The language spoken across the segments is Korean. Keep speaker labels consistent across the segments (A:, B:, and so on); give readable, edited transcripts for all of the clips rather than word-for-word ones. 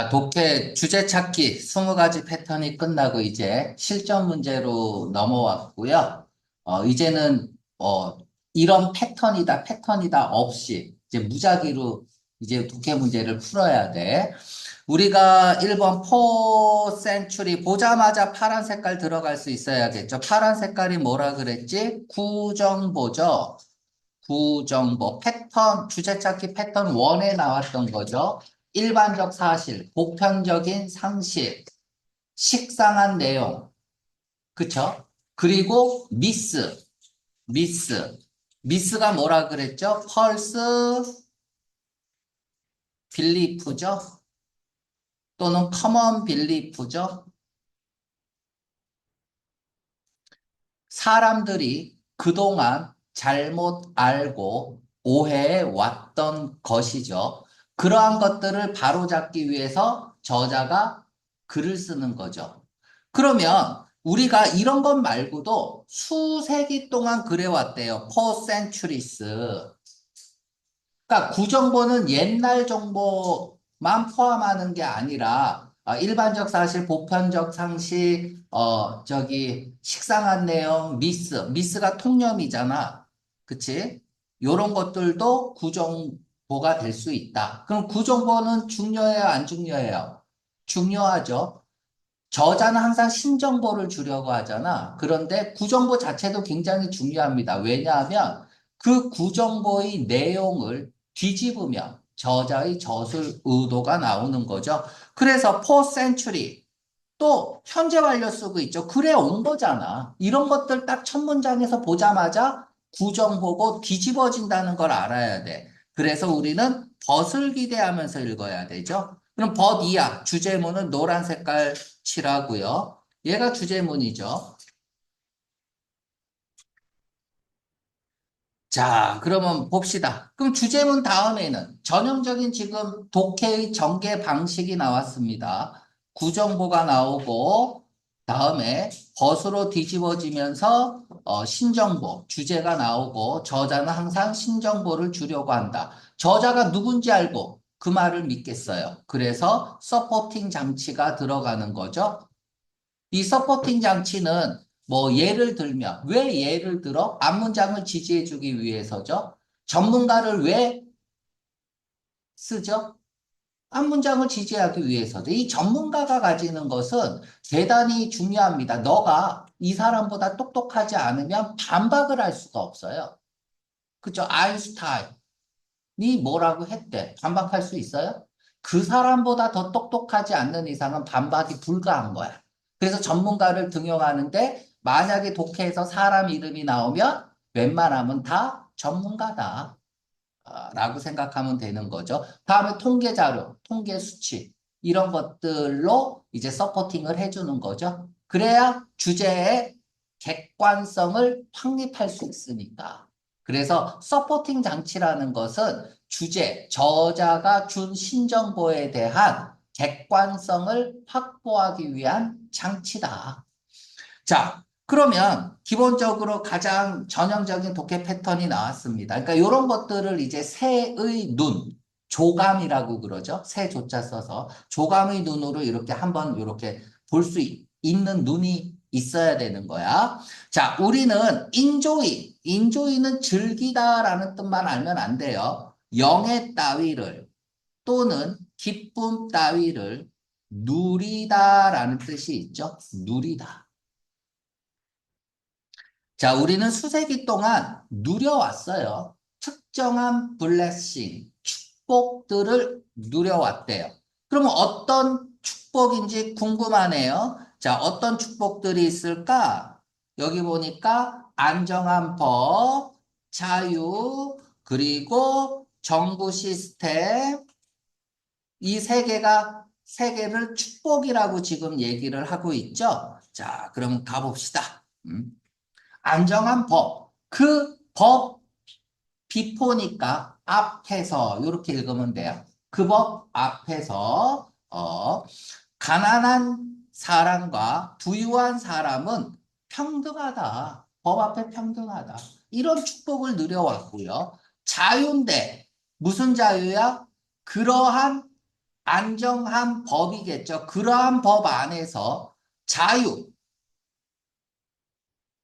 A: 독해 주제 찾기 20가지 패턴이 끝나고 이제 실전 문제로 넘어왔고요. 이제는, 이런 패턴이다 없이 이제 무작위로 이제 독해 문제를 풀어야 돼. 우리가 1번 포 센츄리 보자마자 파란 색깔 들어갈 수 있어야겠죠. 파란 색깔이 뭐라 그랬지? 구정보죠. 구정보 패턴, 주제 찾기 패턴 1에 나왔던 거죠. 일반적 사실, 보편적인 상식, 식상한 내용, 그쵸? 그리고 미스. 미스가 뭐라 그랬죠? 펄스 빌리프죠? 또는 커먼 빌리프죠? 사람들이 그동안 잘못 알고 오해해 왔던 것이죠. 그러한 것들을 바로잡기 위해서 저자가 글을 쓰는 거죠. 그러면 우리가 이런 것 말고도 수세기 동안 그래왔대요. For centuries. 그러니까 구정보는 옛날 정보만 포함하는 게 아니라 일반적 사실, 보편적 상식, 식상한 내용, 미스가 통념이잖아. 그치? 요런 것들도 구정보가 될 수 있다. 그럼 구정보는 중요해요, 안 중요해요? 중요하죠. 저자는 항상 신정보를 주려고 하잖아. 그런데 구정보 자체도 굉장히 중요합니다. 왜냐하면 그 구정보의 내용을 뒤집으면 저자의 저술 의도가 나오는 거죠. 그래서 포 센츄리 또 현재 완료 쓰고 있죠. 그래 온 거잖아. 이런 것들 딱 첫 문장에서 보자마자 구정보고 뒤집어진다는 걸 알아야 돼. 그래서 우리는 벗을 기대하면서 읽어야 되죠. 그럼 벗이야. 주제문은 노란 색깔 칠하고요. 얘가 주제문이죠. 자, 그러면 봅시다. 그럼 주제문 다음에는 전형적인 지금 독해의 전개 방식이 나왔습니다. 구정보가 나오고, 다음에 벗으로 뒤집어지면서 신정보, 주제가 나오고, 저자는 항상 신정보를 주려고 한다. 저자가 누군지 알고 그 말을 믿겠어요. 그래서 서포팅 장치가 들어가는 거죠. 이 서포팅 장치는 뭐 예를 들면 왜 예를 들어 앞문장을 지지해주기 위해서죠. 전문가를 왜 쓰죠? 앞문장을 지지하기 위해서죠. 이 전문가가 가지는 것은 대단히 중요합니다. 너가 이 사람보다 똑똑하지 않으면 반박을 할 수가 없어요. 그죠? 아인슈타인이 뭐라고 했대. 반박할 수 있어요? 그 사람보다 더 똑똑하지 않는 이상은 반박이 불가한 거야. 그래서 전문가를 등용하는데 만약에 독해에서 사람 이름이 나오면 웬만하면 다 전문가다. 라고 생각하면 되는 거죠. 다음에 통계 자료, 통계 수치 이런 것들로 이제 서포팅을 해주는 거죠. 그래야 주제의 객관성을 확립할 수 있으니까. 그래서 서포팅 장치라는 것은 주제, 저자가 준 신정보에 대한 객관성을 확보하기 위한 장치다. 자, 그러면 기본적으로 가장 전형적인 독해 패턴이 나왔습니다. 그러니까 이런 것들을 이제 새의 눈, 조감이라고 그러죠. 새 조자 써서 조감의 눈으로 이렇게 한번 이렇게 볼 수 있는 눈이 있어야 되는 거야. 자, 우리는 인조이는 즐기다라는 뜻만 알면 안 돼요. 영예 따위를 또는 기쁨 따위를 누리다라는 뜻이 있죠. 누리다. 자, 우리는 수세기 동안 누려왔어요. 특정한 블레싱, 축복들을 누려왔대요. 그러면 어떤 축복인지 궁금하네요. 자, 어떤 축복들이 있을까? 여기 보니까 안정한 법, 자유, 그리고 정부 시스템, 이 세 개를 축복이라고 지금 얘기를 하고 있죠. 자, 그럼 가봅시다. 안정한 법. 그 법 비포니까 앞에서 이렇게 읽으면 돼요. 그 법 앞에서 가난한 사람과 부유한 사람은 평등하다. 법 앞에 평등하다. 이런 축복을 누려왔고요. 자유인데 무슨 자유야? 그러한 안정한 법이겠죠. 그러한 법 안에서 자유,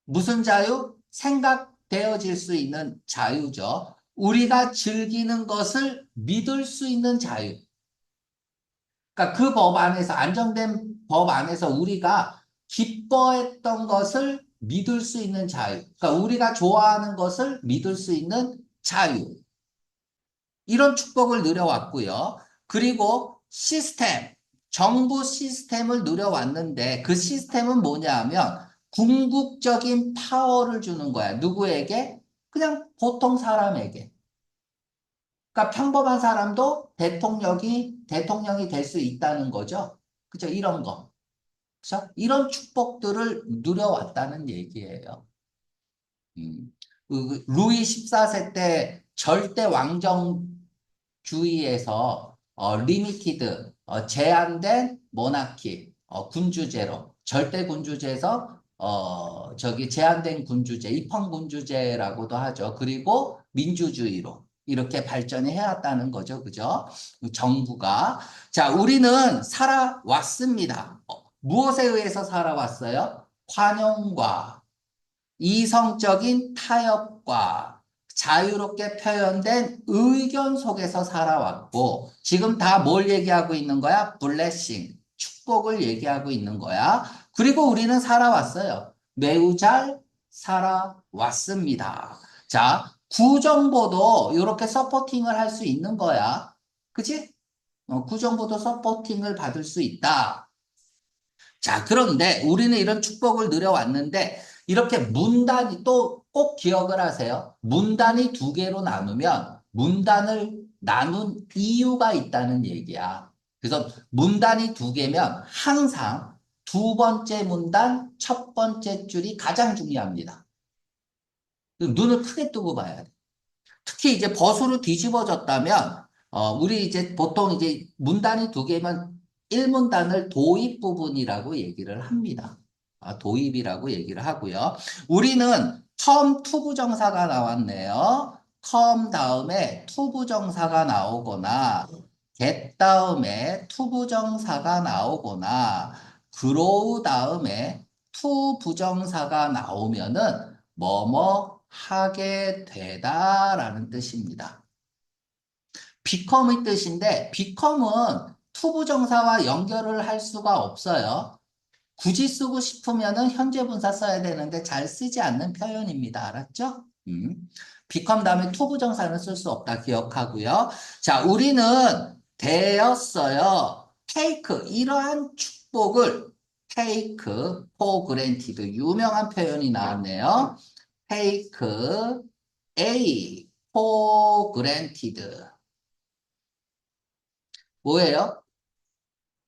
A: 무슨 자유? 생각되어질 수 있는 자유죠. 우리가 즐기는 것을 믿을 수 있는 자유. 그러니까 그 법 안에서, 안정된 법 안에서 우리가 기뻐했던 것을 믿을 수 있는 자유. 그러니까 우리가 좋아하는 것을 믿을 수 있는 자유. 이런 축복을 누려왔고요. 그리고 시스템, 정부 시스템을 누려왔는데 그 시스템은 뭐냐 하면 궁극적인 파워를 주는 거야. 누구에게? 그냥 보통 사람에게. 그러니까 평범한 사람도 대통령이 될 수 있다는 거죠. 그죠? 이런 거. 그죠? 이런 축복들을 누려왔다는 얘기예요. 루이 14세 때 절대 왕정주의에서 리미티드, 제한된 모나키, 군주제로, 절대 군주제에서 제한된 군주제, 입헌군주제라고도 하죠. 그리고 민주주의로 이렇게 발전이 해왔다는 거죠. 그죠? 정부가. 자, 우리는 살아왔습니다. 무엇에 의해서 살아왔어요? 관용과 이성적인 타협과 자유롭게 표현된 의견 속에서 살아왔고, 지금 다 뭘 얘기하고 있는 거야? 블레싱, 축복을 얘기하고 있는 거야. 그리고 우리는 살아왔어요. 매우 잘 살아왔습니다. 자, 구정보도 이렇게 서포팅을 할 수 있는 거야. 그치? 구정보도 서포팅을 받을 수 있다. 자, 그런데 우리는 이런 축복을 누려왔는데 이렇게 문단이 또 꼭 기억을 하세요. 문단이 두 개로 나누면 문단을 나눈 이유가 있다는 얘기야. 그래서 문단이 두 개면 항상 두 번째 문단, 첫 번째 줄이 가장 중요합니다. 눈을 크게 뜨고 봐야 돼. 특히 이제 벗으로 뒤집어졌다면, 우리 이제 보통 이제 문단이 두 개면 1문단을 도입 부분이라고 얘기를 합니다. 도입이라고 얘기를 하고요. 우리는 컴 투부정사가 나왔네요. 컴 다음에 투부정사가 나오거나, get 다음에 투부정사가 나오거나, grow 다음에 투부정사가 나오면은 뭐뭐 하게 되다라는 뜻입니다. become의 뜻인데 become은 투부정사와 연결을 할 수가 없어요. 굳이 쓰고 싶으면은 현재 분사 써야 되는데 잘 쓰지 않는 표현입니다. 알았죠? become 다음에 투부정사는 쓸 수 없다 기억하고요. 자, 우리는 되었어요. take 이러한 축복을 take for granted 유명한 표현이 나왔네요. take A for granted. 뭐예요?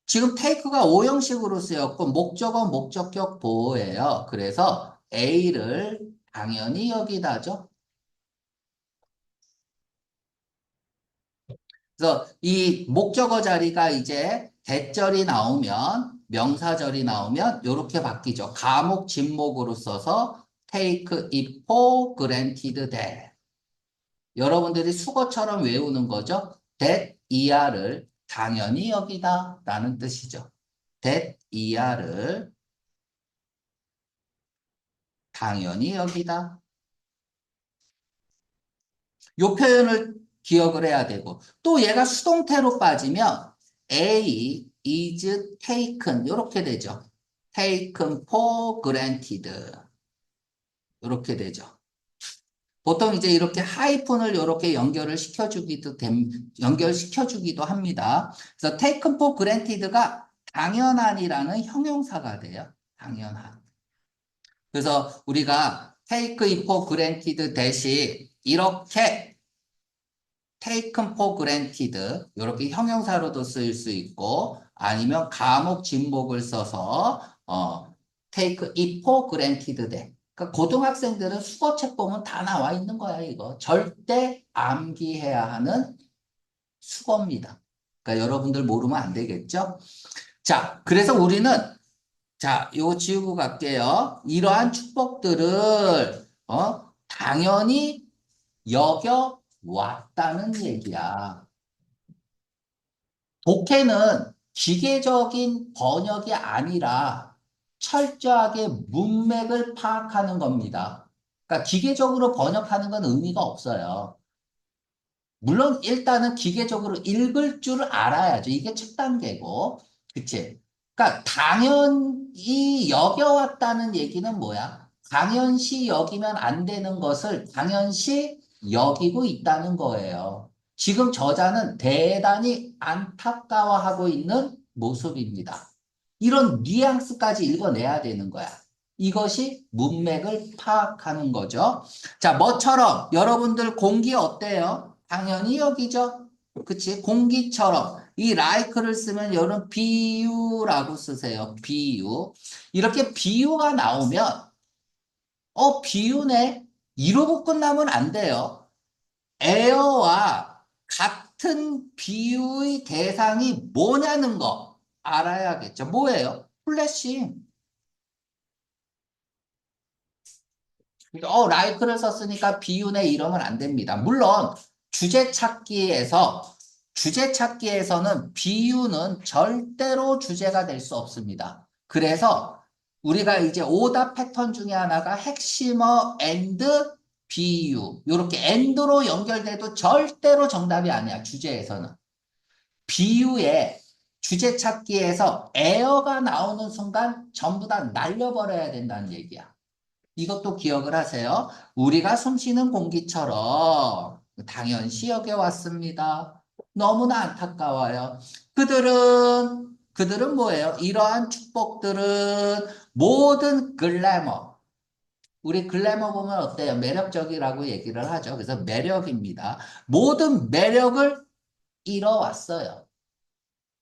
A: 지금 take가 오형식으로 쓰였고 목적어 목적격 보호예요. 그래서 A를 당연히 여기다죠. 그래서 이 목적어 자리가 이제 대절이 나오면 명사절이 나오면 이렇게 바뀌죠. 가목 진목으로 써서 take it for granted that. 여러분들이 수거처럼 외우는 거죠. that 이하를 당연히 여기다 라는 뜻이죠. that 이하를 당연히 여기다. 요 표현을 기억을 해야 되고 또 얘가 수동태로 빠지면 A is taken 이렇게 되죠. taken for granted 이렇게 되죠. 보통 이제 이렇게 하이픈을 이렇게 연결시켜주기도 합니다. 그래서 taken for granted가 당연한이라는 형용사가 돼요. 당연한. 그래서 우리가 take it for granted 대신 이렇게 taken for granted 이렇게 형용사로도 쓰일 수 있고 아니면 가목 진목을 써서 take it for granted 돼. 그러니까 고등학생들은 수거책 보면 다 나와 있는 거야 이거. 절대 암기해야 하는 수거입니다. 그러니까 여러분들 모르면 안 되겠죠? 자, 그래서 우리는 자, 요거 지우고 갈게요. 이러한 축복들을 당연히 여겨 왔다는 얘기야. 독해는 기계적인 번역이 아니라 철저하게 문맥을 파악하는 겁니다. 그러니까 기계적으로 번역하는 건 의미가 없어요. 물론 일단은 기계적으로 읽을 줄 알아야죠. 이게 첫 단계고. 그치? 그러니까 당연히 여겨왔다는 얘기는 뭐야? 당연시 여기면 안 되는 것을 당연시 여기고 있다는 거예요. 지금 저자는 대단히 안타까워하고 있는 모습입니다. 이런 뉘앙스까지 읽어내야 되는 거야. 이것이 문맥을 파악하는 거죠. 자, 뭐처럼 여러분들 공기 어때요? 당연히 여기죠. 그치? 공기처럼. 이 like를 쓰면 여러분 비유라고 쓰세요. 비유. 이렇게 비유가 나오면 비유네. 이러고 끝나면 안 돼요. 에어와 같은 비유의 대상이 뭐냐는 거 알아야겠죠. 뭐예요? 플래시. like를 썼으니까 비유네 이러면 안 됩니다. 물론 주제 찾기에서는 비유는 절대로 주제가 될 수 없습니다. 그래서 우리가 이제 오답 패턴 중에 하나가 핵심어 and 비유 이렇게 and로 연결돼도 절대로 정답이 아니야. 주제에서는. 비유에 주제 찾기에서 에어가 나오는 순간 전부 다 날려버려야 된다는 얘기야. 이것도 기억을 하세요. 우리가 숨쉬는 공기처럼 당연시 여겨왔습니다. 너무나 안타까워요. 그들은 뭐예요? 이러한 축복들은 모든 글래머. 우리 글래머 보면 어때요? 매력적이라고 얘기를 하죠. 그래서 매력입니다. 모든 매력을 잃어왔어요.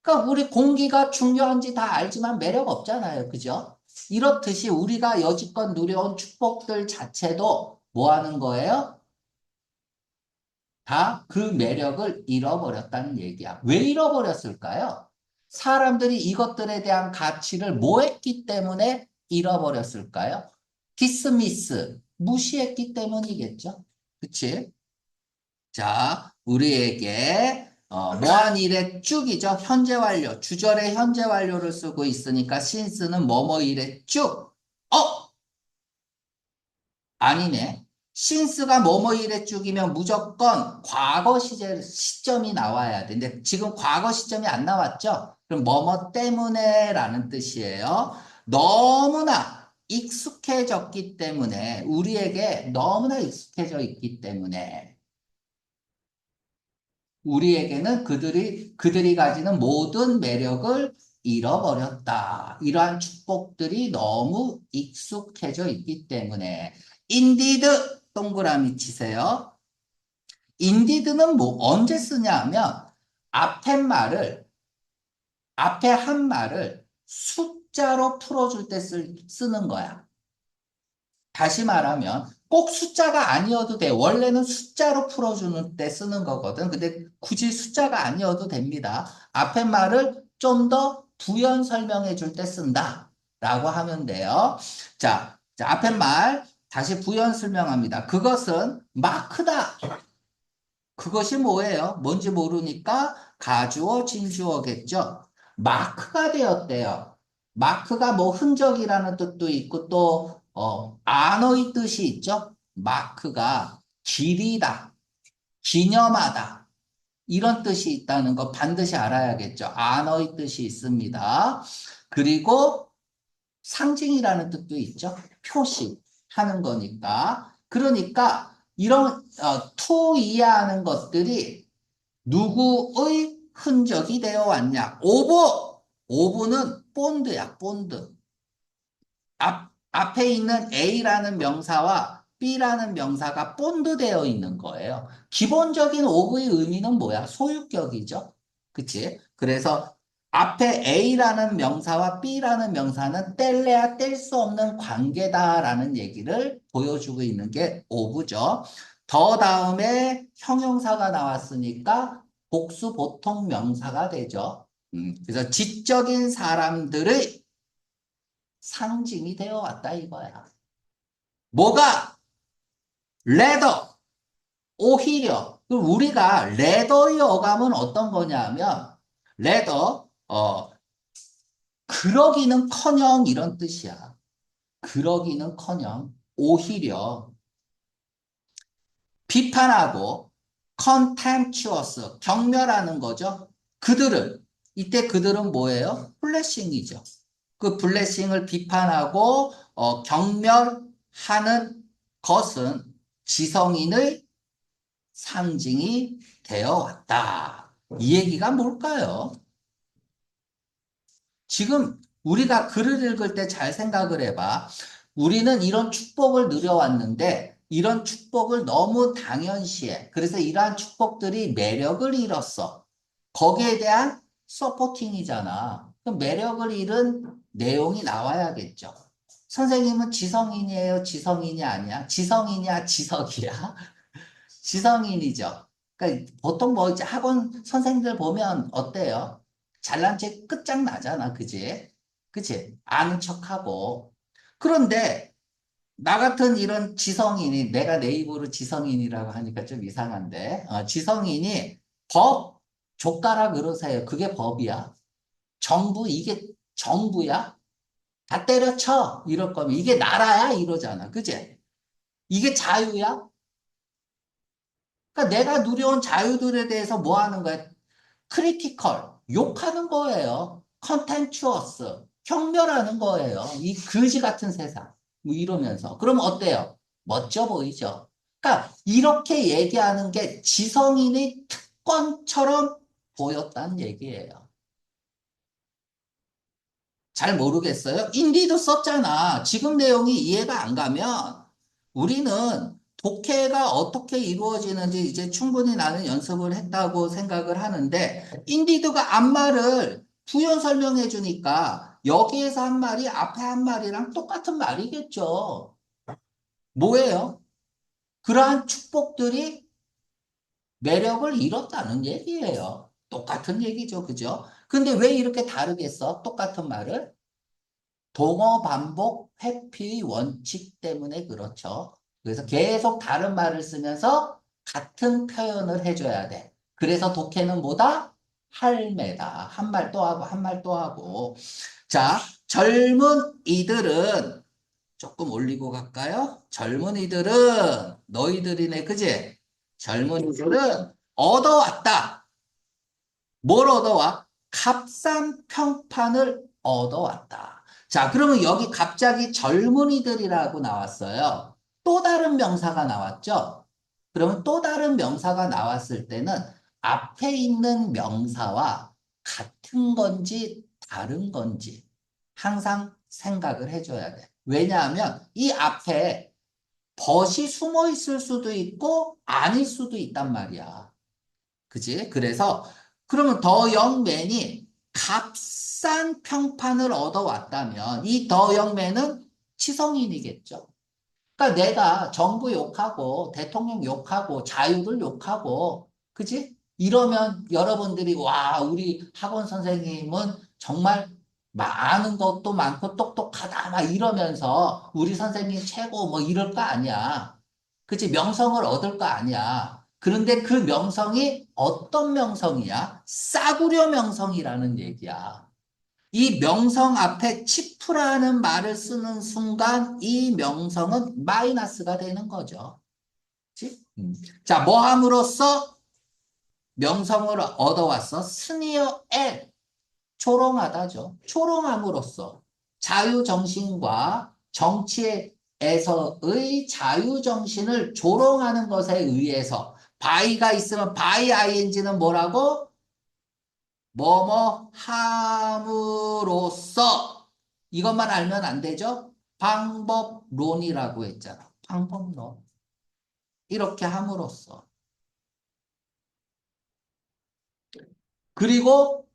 A: 그러니까 우리 공기가 중요한지 다 알지만 매력 없잖아요. 그죠? 이렇듯이 우리가 여지껏 누려온 축복들 자체도 뭐 하는 거예요? 다 그 매력을 잃어버렸다는 얘기야. 왜 잃어버렸을까요? 사람들이 이것들에 대한 가치를 뭐 했기 때문에 잃어버렸을까요? 디스미스, 무시했기 때문이겠죠. 그치? 자, 우리에게 뭐한 일의 쭉이죠. 현재 완료. 주절에 현재 완료를 쓰고 있으니까 since는 뭐뭐 일의 쭉. 아니네. since가 뭐뭐 일의 쭉이면 무조건 과거 시점이 나와야 돼. 근데 지금 과거 시점이 안 나왔죠? 그럼 뭐뭐 때문에라는 뜻이에요. 너무나 익숙해졌기 때문에 우리에게 너무나 익숙해져 있기 때문에 우리에게는 그들이 가지는 모든 매력을 잃어버렸다. 이러한 축복들이 너무 익숙해져 있기 때문에 indeed 동그라미 치세요. indeed는 뭐 언제 쓰냐 하면 앞에 말을 앞에 한 말을 숫자로 풀어줄 때 쓰는 거야. 다시 말하면 꼭 숫자가 아니어도 돼. 원래는 숫자로 풀어주는 때 쓰는 거거든. 근데 굳이 숫자가 아니어도 됩니다. 앞에 말을 좀 더 부연 설명해 줄 때 쓴다. 라고 하면 돼요. 자, 앞에 말 다시 부연 설명합니다. 그것은 마크다. 그것이 뭐예요? 뭔지 모르니까 가주어, 진주어겠죠. 마크가 되었대요. 마크가 뭐 흔적이라는 뜻도 있고 또 안어의 뜻이 있죠. 마크가 길이다, 기념하다 이런 뜻이 있다는 거 반드시 알아야겠죠. 안어의 뜻이 있습니다. 그리고 상징이라는 뜻도 있죠. 표시하는 거니까. 그러니까 이런 to 이해하는 것들이 누구의 흔적이 되어 왔냐? 오브는 본드야, 본드. 앞에 있는 A라는 명사와 B라는 명사가 본드되어 있는 거예요. 기본적인 오브의 의미는 뭐야? 소유격이죠. 그치? 그래서 앞에 A라는 명사와 B라는 명사는 뗄래야 뗄 수 없는 관계다라는 얘기를 보여주고 있는 게 오브죠. 더 다음에 형용사가 나왔으니까 복수 보통 명사가 되죠. 그래서 지적인 사람들의 상징이 되어 왔다 이거야. 뭐가? 레더. 오히려 우리가 레더의 어감은 어떤 거냐면 rather, 그러기는커녕 이런 뜻이야. 그러기는커녕 오히려 비판하고 contemptuous, 경멸하는 거죠. 그들은 이때 그들은 뭐예요? 블레싱이죠. 그 블레싱을 비판하고 경멸하는 것은 지성인의 상징이 되어 왔다. 이 얘기가 뭘까요? 지금 우리가 글을 읽을 때 잘 생각을 해봐. 우리는 이런 축복을 누려왔는데 이런 축복을 너무 당연시해. 그래서 이러한 축복들이 매력을 잃었어. 거기에 대한 서포팅이잖아. 그럼 매력을 잃은 내용이 나와야겠죠. 선생님은 지성인이에요? 지성인이 아니야? 지성이냐? 지석이야? 지성인이죠. 그러니까 보통 뭐 이제 학원 선생님들 보면 어때요? 잘난 체 끝장나잖아, 그지? 그치? 아는 척하고. 그런데 나 같은 이런 지성인이, 내가 내 입으로 지성인이라고 하니까 좀 이상한데, 지성인이 법, 족가라 그러세요. 그게 법이야. 정부, 이게 정부야? 다 때려쳐. 이럴 거면 이게 나라야? 이러잖아. 그지? 이게 자유야? 그러니까 내가 누려온 자유들에 대해서 뭐 하는 거야? 크리티컬, 욕하는 거예요. 컨텐츠어스, 경멸하는 거예요. 이 거지 같은 세상. 뭐 이러면서. 그럼 어때요? 멋져 보이죠? 그러니까 이렇게 얘기하는 게 지성인의 특권처럼 보였다는 얘기예요. 잘 모르겠어요? 인디도 썼잖아. 지금 내용이 이해가 안 가면 우리는 독해가 어떻게 이루어지는지 이제 충분히 나는 연습을 했다고 생각을 하는데 인디드가 앞말을 부연 설명해 주니까 여기에서 한 말이 앞에 한 말이랑 똑같은 말이겠죠. 뭐예요? 그러한 축복들이 매력을 잃었다는 얘기예요. 똑같은 얘기죠. 그죠? 근데 왜 이렇게 다르겠어? 똑같은 말을? 동어 반복 회피 원칙 때문에 그렇죠. 그래서 계속 다른 말을 쓰면서 같은 표현을 해줘야 돼. 그래서 독해는 뭐다? 할매다. 한 말 또 하고 한 말 또 하고. 자, 젊은 이들은 조금 올리고 갈까요? 젊은 이들은 너희들이네, 그지? 젊은 이들은 얻어왔다. 뭘 얻어와? 값싼 평판을 얻어왔다. 자, 그러면 여기 갑자기 젊은이들이라고 나왔어요. 또 다른 명사가 나왔죠? 그러면 또 다른 명사가 나왔을 때는 앞에 있는 명사와 같은 건지 다른 건지 항상 생각을 해줘야 돼. 왜냐하면 이 앞에 벗이 숨어 있을 수도 있고 아닐 수도 있단 말이야. 그지? 그래서 그러면 더 영맨이 값싼 평판을 얻어왔다면 이 더 영맨은 치성인이겠죠. 그러니까 내가 정부 욕하고 대통령 욕하고 자유를 욕하고 그지? 이러면 여러분들이 와 우리 학원 선생님은 정말 많은 것도 많고 똑똑하다 막 이러면서 우리 선생님 최고 뭐 이럴 거 아니야. 그치? 명성을 얻을 거 아니야. 그런데 그 명성이 어떤 명성이야? 싸구려 명성이라는 얘기야. 이 명성 앞에 치프라는 말을 쓰는 순간 이 명성은 마이너스가 되는 거죠. 그치? 자, 뭐 함으로써 명성을 얻어왔어? 스니어 엘, 조롱하다죠. 조롱함으로써 자유정신과 정치에서의 자유정신을 조롱하는 것에 의해서 바이가 있으면 바이 ing는 뭐라고? 뭐뭐 함으로써 이것만 알면 안 되죠? 방법론이라고 했잖아. 방법론. 이렇게 함으로써. 그리고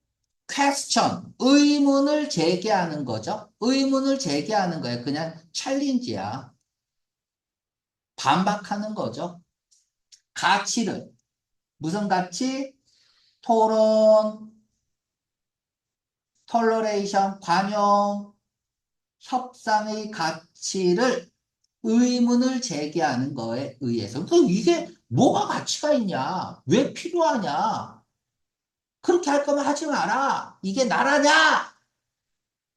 A: question, 의문을 제기하는 거죠. 의문을 제기하는 거예요. 그냥 챌린지야. 반박하는 거죠. 가치를. 무슨 가치? 토론, 톨러레이션, 관용, 협상의 가치를 의문을 제기하는 거에 의해서. 그 이게 뭐가 가치가 있냐? 왜 필요하냐? 그렇게 할 거면 하지 마라. 이게 나라냐?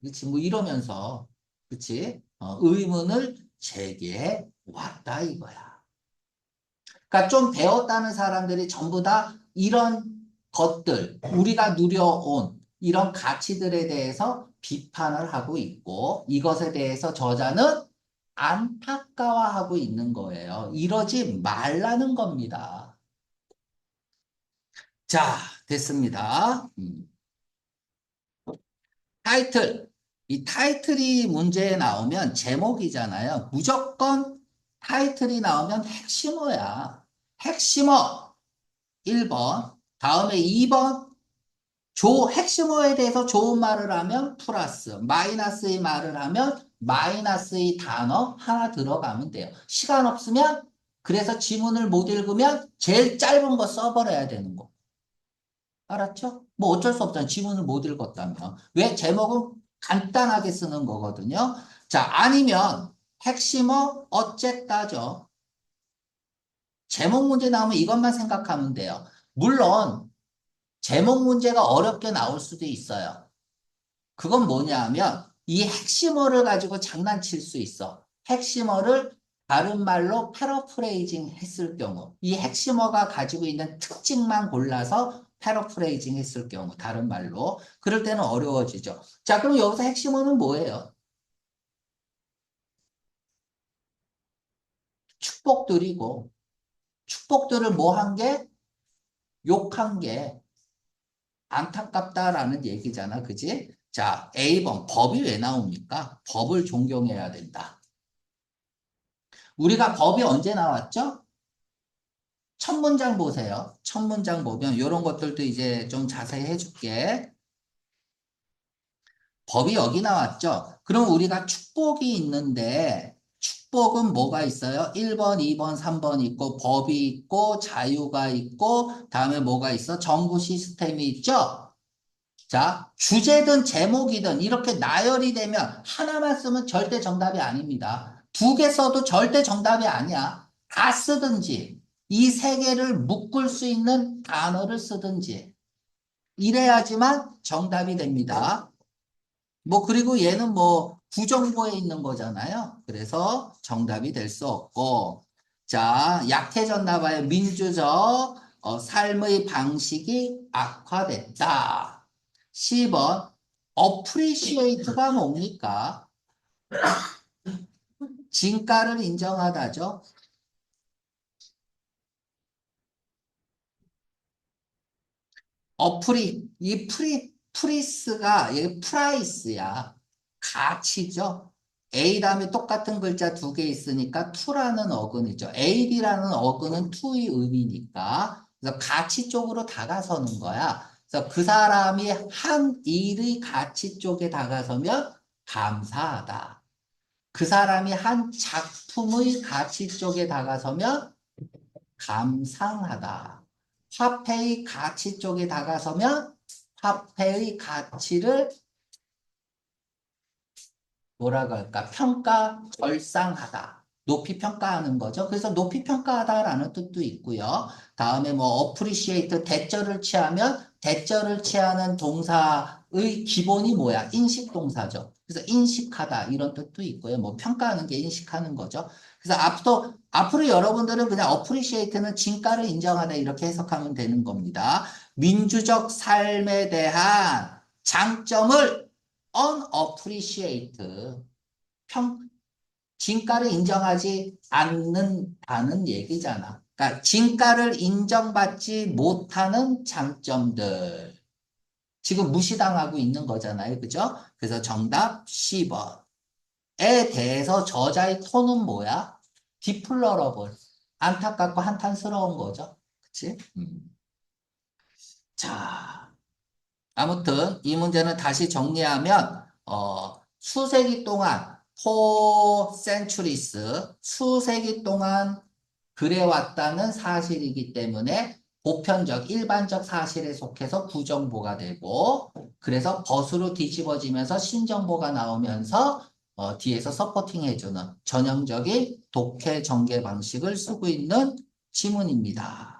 A: 그렇지. 뭐 이러면서, 그렇지. 의문을 제기해 왔다 이거야. 그러니까 좀 배웠다는 사람들이 전부 다 이런 것들, 우리가 누려온 이런 가치들에 대해서 비판을 하고 있고, 이것에 대해서 저자는 안타까워하고 있는 거예요. 이러지 말라는 겁니다. 자, 됐습니다. 타이틀. 이 타이틀이 문제에 나오면 제목이잖아요. 무조건 타이틀이 나오면 핵심어야. 핵심어 1번. 다음에 2번. 핵심어에 대해서 좋은 말을 하면 플러스, 마이너스의 말을 하면 마이너스의 단어 하나 들어가면 돼요. 시간 없으면 그래서 지문을 못 읽으면 제일 짧은 거 써버려야 되는 거. 알았죠? 뭐 어쩔 수 없잖아. 지문을 못 읽었다면. 왜? 제목은 간단하게 쓰는 거거든요. 자, 아니면 핵심어 어쨌다죠. 제목 문제 나오면 이것만 생각하면 돼요. 물론 제목 문제가 어렵게 나올 수도 있어요. 그건 뭐냐 하면 이 핵심어를 가지고 장난칠 수 있어. 핵심어를 다른 말로 패러프레이징 했을 경우 이 핵심어가 가지고 있는 특징만 골라서 패러프레이징 했을 경우 다른 말로 그럴 때는 어려워지죠. 자, 그럼 여기서 핵심어는 뭐예요? 축복들이고 축복들을 뭐 한 게? 욕한 게 안타깝다라는 얘기잖아. 그지? 자, A번 법이 왜 나옵니까? 법을 존경해야 된다. 우리가 법이 언제 나왔죠? 첫 문장 보세요. 첫 문장 보면 이런 것들도 이제 좀 자세히 해줄게. 법이 여기 나왔죠. 그럼 우리가 축복이 있는데 축복은 뭐가 있어요? 1번, 2번, 3번 있고 법이 있고 자유가 있고 다음에 뭐가 있어? 정부 시스템이 있죠. 자, 주제든 제목이든 이렇게 나열이 되면 하나만 쓰면 절대 정답이 아닙니다. 두 개 써도 절대 정답이 아니야. 다 쓰든지 이 세 개를 묶을 수 있는 단어를 쓰든지 이래야지만 정답이 됩니다. 뭐 그리고 얘는 뭐 부정보에 있는 거잖아요. 그래서 정답이 될 수 없고 자, 약해졌나 봐요. 민주적 삶의 방식이 악화됐다. 10번 appreciate가 뭡니까? 진가를 인정하다죠. 프리스가 이게 프라이스야. 가치죠. A 다음에 똑같은 글자 두 개 있으니까 to라는 어근이죠. AD라는 어근은 to의 의미니까. 그래서 가치 쪽으로 다가서는 거야. 그래서 그 사람이 한 일의 가치 쪽에 다가서면 감사하다. 그 사람이 한 작품의 가치 쪽에 다가서면 감상하다. 화폐의 가치 쪽에 다가서면 화폐의 가치를 뭐라고 할까? 절상하다. 높이 평가하는 거죠. 그래서 높이 평가하다라는 뜻도 있고요. 다음에 뭐 appreciate 대절을 취하면 대절을 취하는 동사의 기본이 뭐야? 인식 동사죠. 그래서 인식하다 이런 뜻도 있고요. 뭐 평가하는 게 인식하는 거죠. 그래서 앞으로 여러분들은 그냥 appreciate는 진가를 인정하다 이렇게 해석하면 되는 겁니다. 민주적 삶에 대한 장점을 unappreciate 평 진가를 인정하지 않는다는 얘기잖아. 그러니까 진가를 인정받지 못하는 장점들 지금 무시당하고 있는 거잖아요. 그죠? 그래서 정답 10번에 대해서 저자의 톤은 뭐야? 디플러러블 안타깝고 한탄스러운 거죠. 그치? 자, 아무튼 이 문제는 다시 정리하면 수세기 동안 포 센츄리스 수세기 동안 그래왔다는 사실이기 때문에 보편적 일반적 사실에 속해서 부정보가 되고 그래서 벗으로 뒤집어지면서 신정보가 나오면서 뒤에서 서포팅 해주는 전형적인 독해 전개 방식을 쓰고 있는 지문입니다.